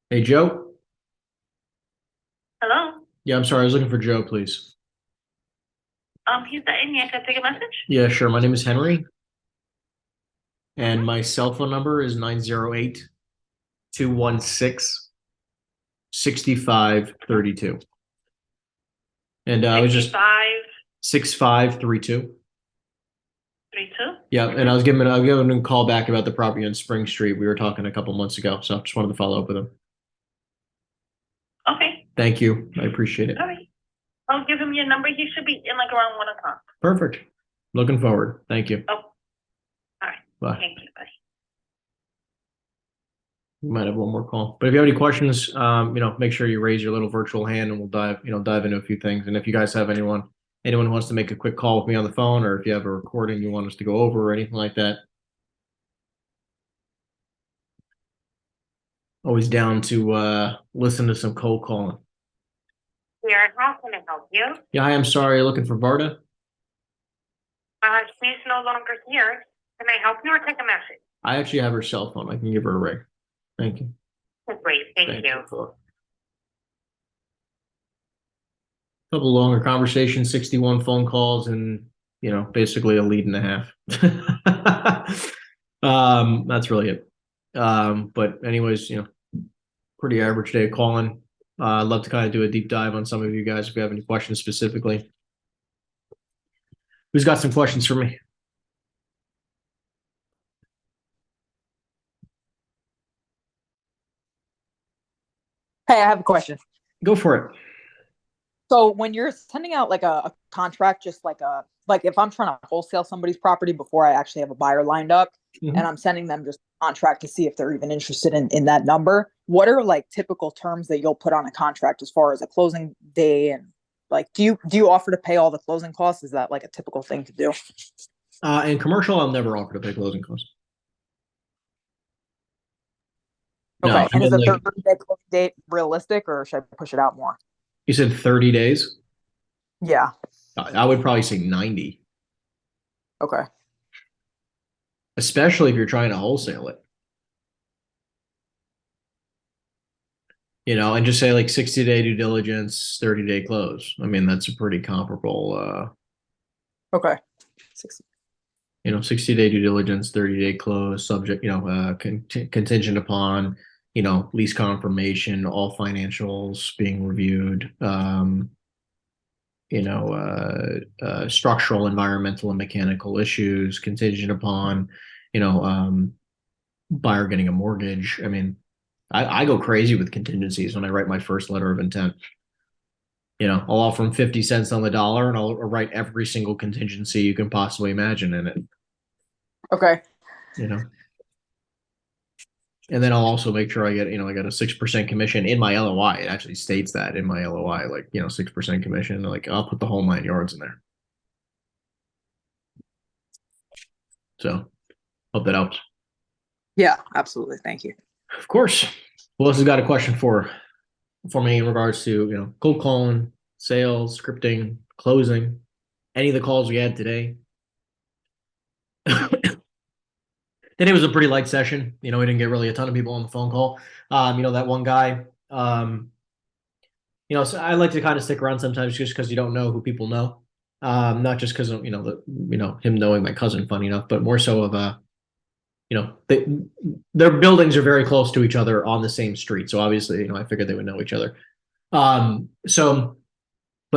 Hey, Joe. Hello. Yeah, I'm sorry. I was looking for Joe, please. He's not in yet. Can I take a message? Yeah, sure. My name is Henry, and my cell phone number is 908-216-6532. And I was just 6532. 32. Yeah, and I'll give him a call back about the property on Spring Street. We were talking a couple months ago, so just wanted to follow up with him. Okay. Thank you. I appreciate it. All right. Oh, I'll give him your number. He should be in like around 1 o'clock. Perfect. Looking forward. Thank you. Oh, all right. Bye. Thank you. Bye. We might have one more call, but if you have any questions, make sure you raise your little virtual hand and we'll dive into a few things. And if you guys have anyone who wants to make a quick call with me on the phone, or if you have a recording you want us to go over or anything like that, always down to listen to some cold calling. Here, how can I help you? Yeah, hi, I'm sorry, you're looking for Varda? She's no longer here. Can I help you or take a message? I actually have her cell phone. I can give her a ring. Thank you. Great, thank you. Couple longer conversations, 61 phone calls, and basically a lead and a half. That's really it. But anyways, pretty average day of calling. I'd love to kind of do a deep dive on some of you guys if you have any questions specifically. Who's got some questions for me? Hey, I have a question. Go for it. So when you're sending out like a contract, just like if I'm trying to wholesale somebody's property before I actually have a buyer lined up, Mhm. and I'm sending them just a contract to see if they're even interested in that number, what are like typical terms that you'll put on a contract as far as a closing day, and like do you offer to pay all the closing costs? Is that like a typical thing to do? In commercial, I'll never offer to pay closing costs. Okay, No, and is I the mean, like, 30-day closing date realistic, or should I push it out more? you said 30 days? Yeah. I would probably say 90, Okay. especially if you're trying to wholesale it. And just say like 60-day due diligence, 30-day close. I mean, that's a pretty comparable, Okay. 60. 60-day due diligence, 30-day close, subject, contingent upon, lease confirmation, all financials being reviewed, structural, environmental, and mechanical issues, contingent upon, buyer getting a mortgage. I mean, I go crazy with contingencies when I write my first letter of intent. I'll offer them 50 cents on the dollar, and I'll write every single contingency you can possibly imagine in it. Okay. And then I'll also make sure I get a 6% commission in my LOI. It actually states that in my LOI, 6% commission. Like, I'll put the whole 9 yards in there. So, hope that helps. Yeah, absolutely. Thank you. Of course. Who else has got a question for me in regards to cold calling, sales, scripting, closing, any of the calls we had today? Today was a pretty light session. We didn't get really a ton of people on the phone call. That one guy. So I like to kind of stick around sometimes just because you don't know who people know. Not just because of him knowing my cousin, funny enough, but more so of their buildings are very close to each other on the same street. So obviously, I figured they would know each other. But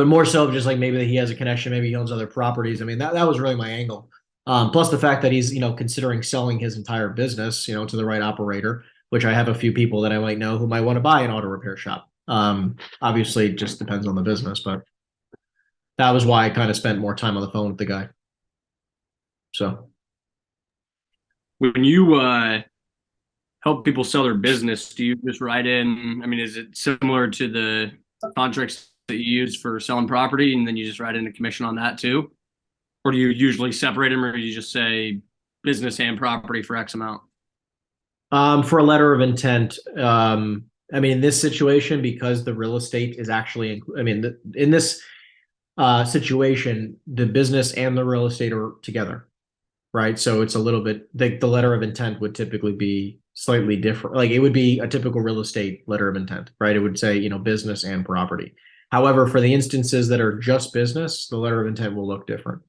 more so just like maybe that he has a connection, maybe he owns other properties. I mean, that was really my angle. Plus the fact that he's, considering selling his entire business, to the right operator, which I have a few people that I might know who might want to buy an auto repair shop. Obviously it just depends on the business, but that was why I kind of spent more time on the phone with the guy. So. When you help people sell their business, do you just write in, I mean, is it similar to the contracts that you use for selling property, and then you just write in a commission on that too? Or do you usually separate them, or do you just say business and property for X amount? For a letter of intent, I mean, in this situation, because the real estate is actually, in this situation, the business and the real estate are together, right? So it's a little bit, the letter of intent would typically be slightly different. Like, it would be a typical real estate letter of intent, right? It would say, business and property. However, for the instances that are just business, the letter of intent will look different.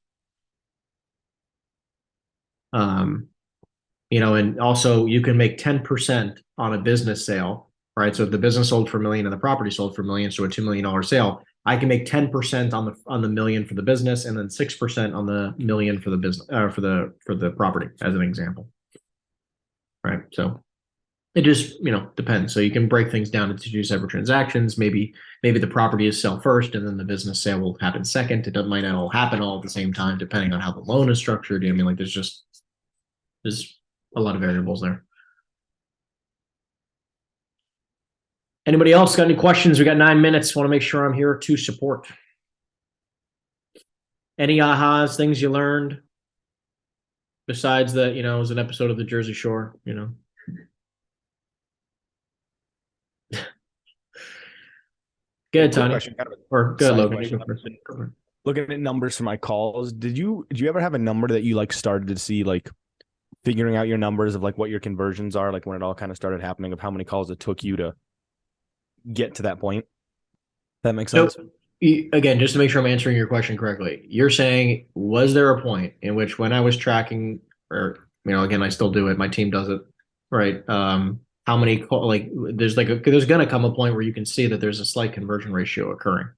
And also you can make 10% on a business sale, right? So if the business sold for $1 million and the property sold for $1 million, so a $2 million sale, I can make 10% on the $1 million for the business, and then 6% on the $1 million for the business, for the property, as an example. Right. So It just, depends. So you can break things down into two separate transactions. Maybe the property is sell first and then the business sale will happen second. It might not all happen all at the same time, depending on how the loan is structured. I mean, like there's a lot of variables there. Anybody else got any questions? We got 9 minutes. Want to make sure I'm here to support. Any ahas, things you learned? Besides that, it was an episode of the Jersey Shore, Good, Quick Tony. question, kind of a Or good, side Logan. question. Go first. Go first. Looking at numbers for my calls, did you ever have a number that you like started to see, like figuring out your numbers of like what your conversions are, like when it all kind of started happening, of how many calls it took you to get to that point? That makes sense. So, again, just to make sure I'm answering your question correctly, you're saying, was there a point in which when I was tracking, or again, I still do it, my team does it, right? How many there's gonna come a point where you can see that there's a slight conversion ratio occurring.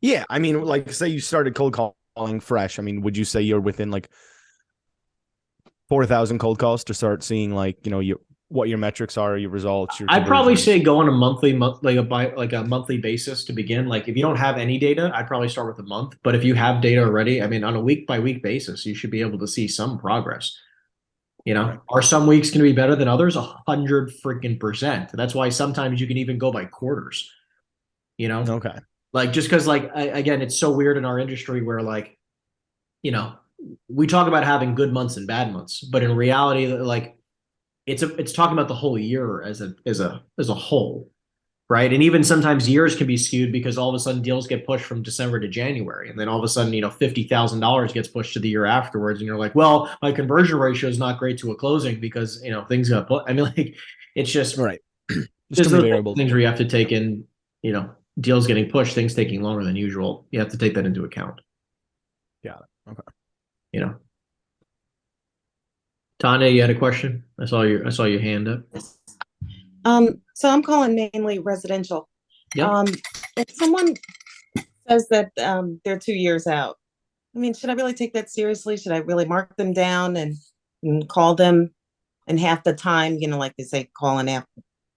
Yeah, I mean, like say you started cold calling fresh. I mean, would you say you're within like 4,000 cold calls to start seeing like what your metrics are, your results? Your I'd probably conversions? say go on a monthly a monthly basis to begin. Like if you don't have any data, I'd probably start with a month. But if you have data already, I mean, on a week by week basis, you should be able to see some progress. Right. Are some weeks going to be better than others? 100% That's why sometimes you can even go by quarters. Okay. Like just because again, it's so weird in our industry where like, we talk about having good months and bad months, but in reality, like it's talking about the whole year as a whole, right? And even sometimes years can be skewed because all of a sudden deals get pushed from December to January, and then all of a sudden $50,000 gets pushed to the year afterwards, and you're like, well, my conversion ratio is not great to a closing because things got put. I mean, like it's just Right. There's those things where you have to take in, deals getting pushed, things taking longer than usual. You have to take that into account. Got it. Okay. Tanya, you had a question? I saw your hand up. So I'm calling mainly residential. Yep. If someone says that they're 2 years out, I mean, should I really take that seriously? Should I really mark them down and call them and half the time, like they say, calling half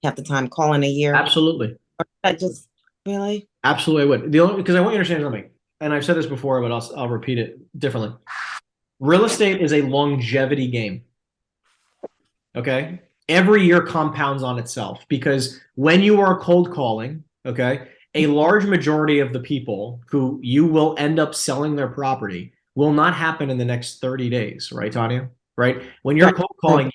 the time, calling a year? Absolutely. Or I just really? Absolutely, I would. Because I want you to understand something, and I've said this before, but I'll repeat it differently. Real estate is a longevity game. Okay, every year compounds on itself because when you are cold calling, okay, a large majority of the people who you will end up selling their property will not happen in the next 30 days, right, Tanya? Right? When you're cold calling,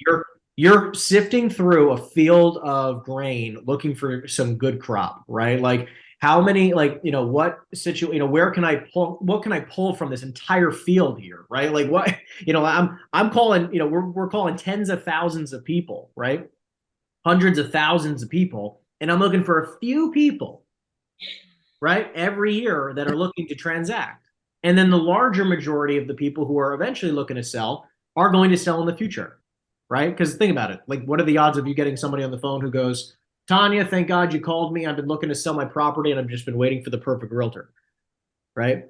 you're sifting through a field of grain looking for some good crop, right? Like how many, what situation, what can I pull from this entire field here, right? Like what, I'm calling, we're calling tens of thousands of people, right? Hundreds of thousands of people, and I'm looking for a few people, right, every year that are looking to transact. And then the larger majority of the people who are eventually looking to sell are going to sell in the future, right? Because think about it. Like, what are the odds of you getting somebody on the phone who goes, Tanya, thank God you called me. I've been looking to sell my property and I've just been waiting for the perfect realtor, right?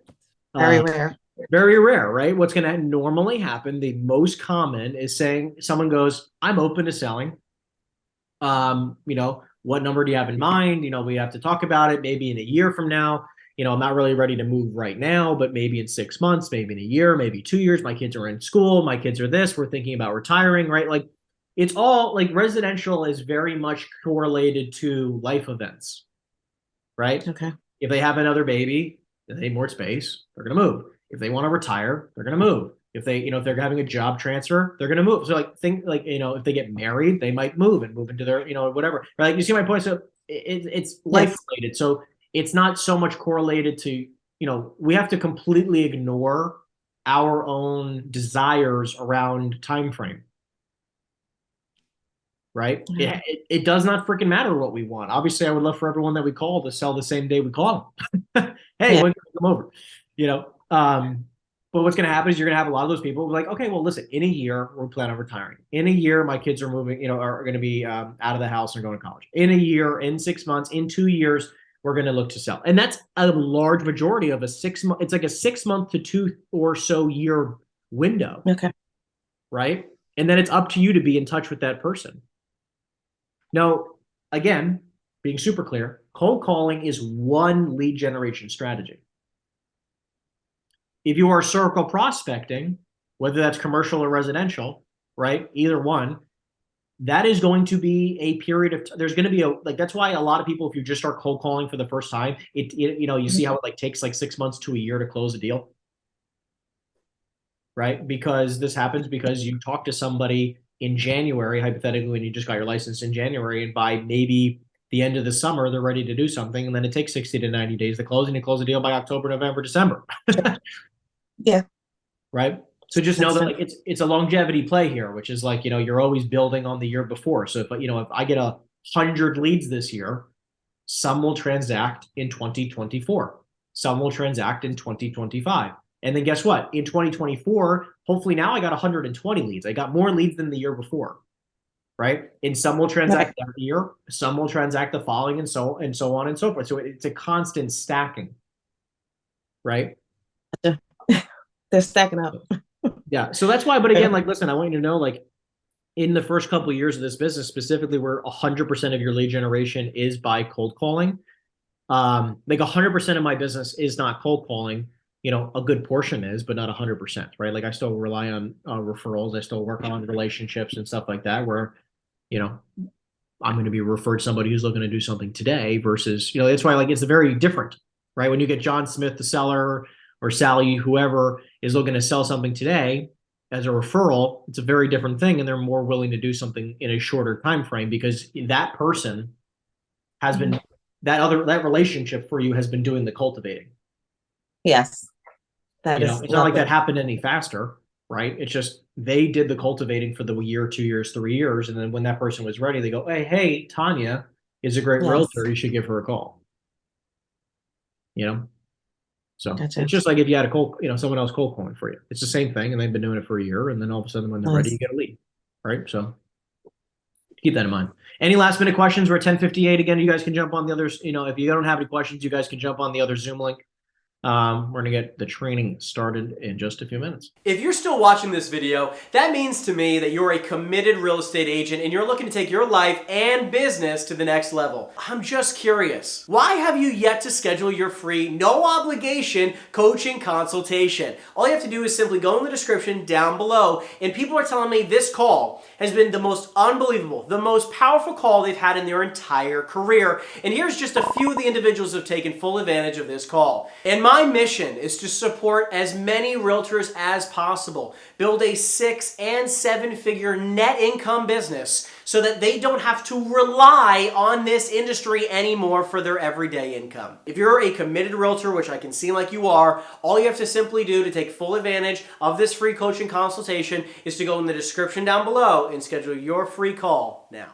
Very rare. Very rare, right? What's going to normally happen, the most common is saying someone goes, I'm open to selling. What number do you have in mind? We have to talk about it maybe in a year from now. I'm not really ready to move right now, but maybe in 6 months, maybe in a year, maybe 2 years. My kids are in school. My kids are this. We're thinking about retiring, right? Like it's all like residential is very much correlated to life events, right? Okay. If they have another baby, they need more space, they're going to move. If they want to retire, they're going to move. If they, if they're having a job transfer, they're going to move. So if they get married, they might move into their, whatever. Like you see my point. So it's life related. So it's not so much correlated to, we have to completely ignore our own desires around time frame. Right? Yeah. It does not freaking matter what we want. Obviously, I would love for everyone that we call to sell the same day we call them. Hey, when can I come over? But what's going to happen is you're going to have a lot of those people like, okay, well, listen, in a year, we're planning on retiring. In a year, my kids are moving, are going to be out of the house and going to college. In a year, in 6 months, in 2 years, we're going to look to sell. And that's a large majority of a 6 month. It's like a 6 month to 2 or so year window. Okay. Right. And then it's up to you to be in touch with that person. No, again, being super clear, cold calling is one lead generation strategy. If you are circle prospecting, whether that's commercial or residential, right? Either one, that is going to be a period of there's going to be a like that's why a lot of people, if you just start cold calling for the first time, you see how it like takes like 6 months to a year to close a deal, right? Because this happens because you talk to somebody in January, hypothetically, when you just got your license in January, and by maybe the end of the summer, they're ready to do something, and then it takes 60 to 90 days to close, and you close a deal by October, November, December. Yeah. Right. So just know that like it's a longevity play here, which is like, you're always building on the year before. So if I get 100 leads this year, some will transact in 2024, some will transact in 2025. And then guess what? In 2024, hopefully now I got 120 leads. I got more leads than the year before. Right. And some will transact that year, some will transact the following, and so on and so forth. So it's a constant stacking. Right. They're stacking up. Yeah. So that's why, but again, like, listen, I want you to know, like, in the first couple of years of this business, specifically where 100% of your lead generation is by cold calling, like 100% of my business is not cold calling. A good portion is, but not 100%, right? Like I still rely on referrals. I still work on relationships and stuff like that where, I'm going to be referred somebody who's looking to do something today versus, that's why like it's very different, right? When you get John Smith, the seller, or Sally, whoever is looking to sell something today as a referral, it's a very different thing, and they're more willing to do something in a shorter time frame because that person has been that relationship for you has been doing the cultivating. Yes. That is it's not like that happened any faster, right? It's just they did the cultivating for the year, 2 years, 3 years, and then when that person was ready, they go, hey, Tanya is a great realtor. You should give her a call. So Gotcha. It's just like if you had someone else cold calling for you, it's the same thing, and they've been doing it for a year, and then all of a sudden when they're ready, you get a lead, right? So keep that in mind. Any last minute questions? We're at 10:58 again. You guys can jump on the others. If you don't have any questions, you guys can jump on the other Zoom link. We're going to get the training started in just a few minutes. If you're still watching this video, that means to me that you're a committed real estate agent and you're looking to take your life and business to the next level. I'm just curious, why have you yet to schedule your free, no obligation coaching consultation? All you have to do is simply go in the description down below, and people are telling me this call has been the most unbelievable, the most powerful call they've had in their entire career. And here's just a few of the individuals who have taken full advantage of this call. And my mission is to support as many realtors as possible, build a 6- and 7-figure net income business so that they don't have to rely on this industry anymore for their everyday income. If you're a committed realtor, which I can see like you are, all you have to simply do to take full advantage of this free coaching consultation is to go in the description down below and schedule your free call now.